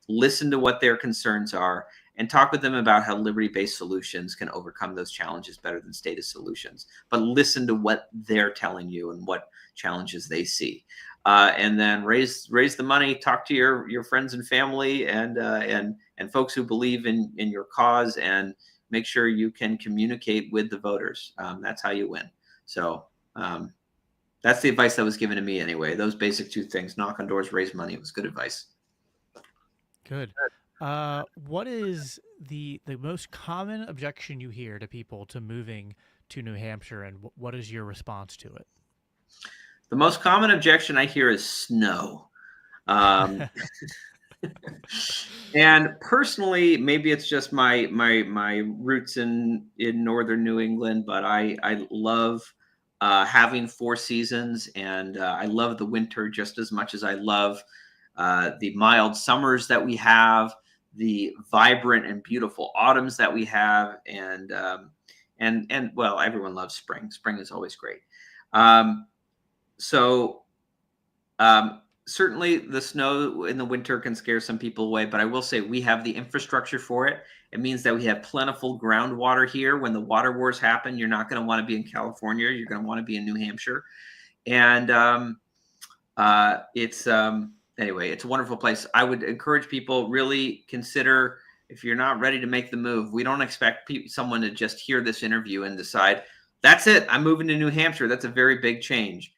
listen to what their concerns are, and talk with them about how liberty-based solutions can overcome those challenges better than statist solutions. But listen to what they're telling you and what challenges they see. And then raise the money. Talk to your friends and family and folks who believe in your cause, and make sure you can communicate with the voters. That's how you win. So that's the advice that was given to me anyway. Those basic two things: knock on doors, raise money. It was good advice. Good. What is the most common objection you hear to people to moving to New Hampshire, and what is your response to it? The most common objection I hear is snow. And personally, maybe it's just my roots in northern New England, but I love having four seasons, and I love the winter just as much as I love the mild summers that we have, the vibrant and beautiful autumns that we have, and well, everyone loves spring. Spring is always great. So certainly the snow in the winter can scare some people away, but I will say we have the infrastructure for it. It means that we have plentiful groundwater here. When the water wars happen, you're not going to want to be in California. You're going to want to be in New Hampshire. And anyway, it's a wonderful place. I would encourage people, really consider, if you're not ready to make the move. We don't expect someone to just hear this interview and decide, that's it, I'm moving to New Hampshire. That's a very big change.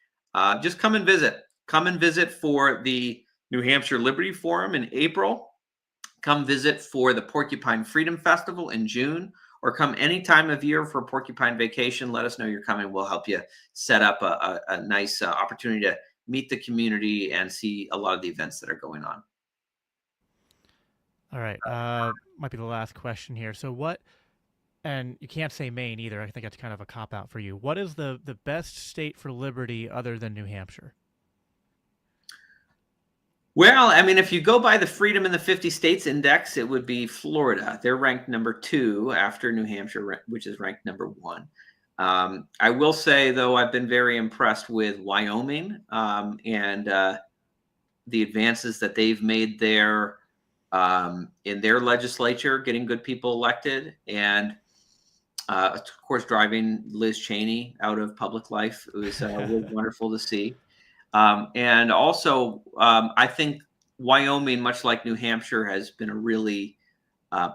Just come and visit. Come and visit for the New Hampshire Liberty Forum in April. Come visit for the Porcupine Freedom Festival in June, or come any time of year for Porcupine Vacation. Let us know you're coming. We'll help you set up a nice opportunity to meet the community and see a lot of the events that are going on. All right. Might be the last question here. So what, and you can't say Maine either. I think that's kind of a cop out for you. What is the best state for liberty other than New Hampshire? Well, I mean, if you go by the Freedom in the 50 States Index, it would be Florida. They're ranked number 2 after New Hampshire, which is ranked number 1. I will say, though, I've been very impressed with Wyoming and the advances that they've made there in their legislature, getting good people elected, and of course, driving Liz Cheney out of public life. It was really wonderful to see. And also, I think Wyoming, much like New Hampshire, has been a really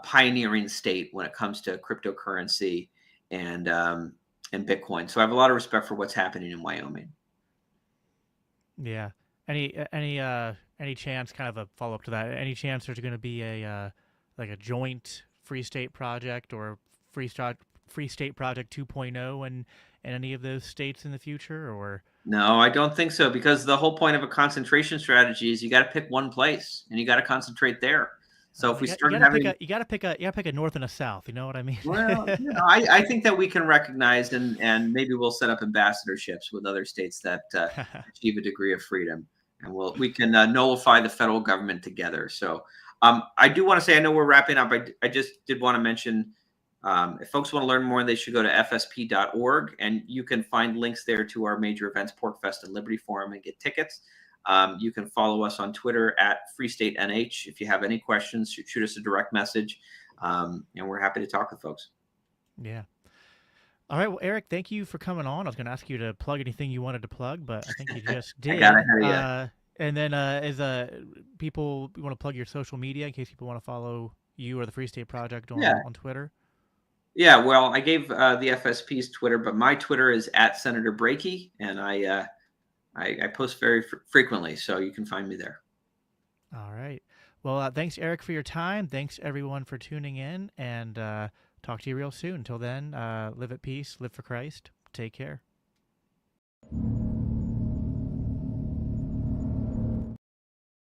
pioneering state when it comes to cryptocurrency and Bitcoin. So I have a lot of respect for what's happening in Wyoming. Yeah. Any chance, kind of a follow up to that? Any chance there's going to be a like a joint Free State Project or Free State Project 2.0 in any of those states in the future, or? No, I don't think so, because the whole point of a concentration strategy is you got to pick one place and you got to concentrate there. So if we start having, you got to pick a north and a south. You know what I mean? well, I think that we can recognize and maybe we'll set up ambassadorships with other states that achieve a degree of freedom, and we can nullify the federal government together. So I do want to say, I know we're wrapping up. I just did want to mention, if folks want to learn more, they should go to fsp.org, and you can find links there to our major events, PorcFest and Liberty Forum, and get tickets. You can follow us on Twitter at FreeStateNH. If you have any questions, shoot us a direct message, and we're happy to talk with folks. Yeah. All right. Well, Eric, thank you for coming on. I was going to ask you to plug anything you wanted to plug, but I think you just did. I got ahead of you. And then as people want to plug your social media in case people want to follow you or the Free State Project Yeah. on Twitter? Yeah. Well, I gave the FSP's Twitter, but my Twitter is at Senator Brakey, and I post very frequently, so you can find me there. All right. Well, thanks, Eric, for your time. Thanks, everyone, for tuning in, and talk to you real soon. Until then, live at peace, live for Christ. Take care.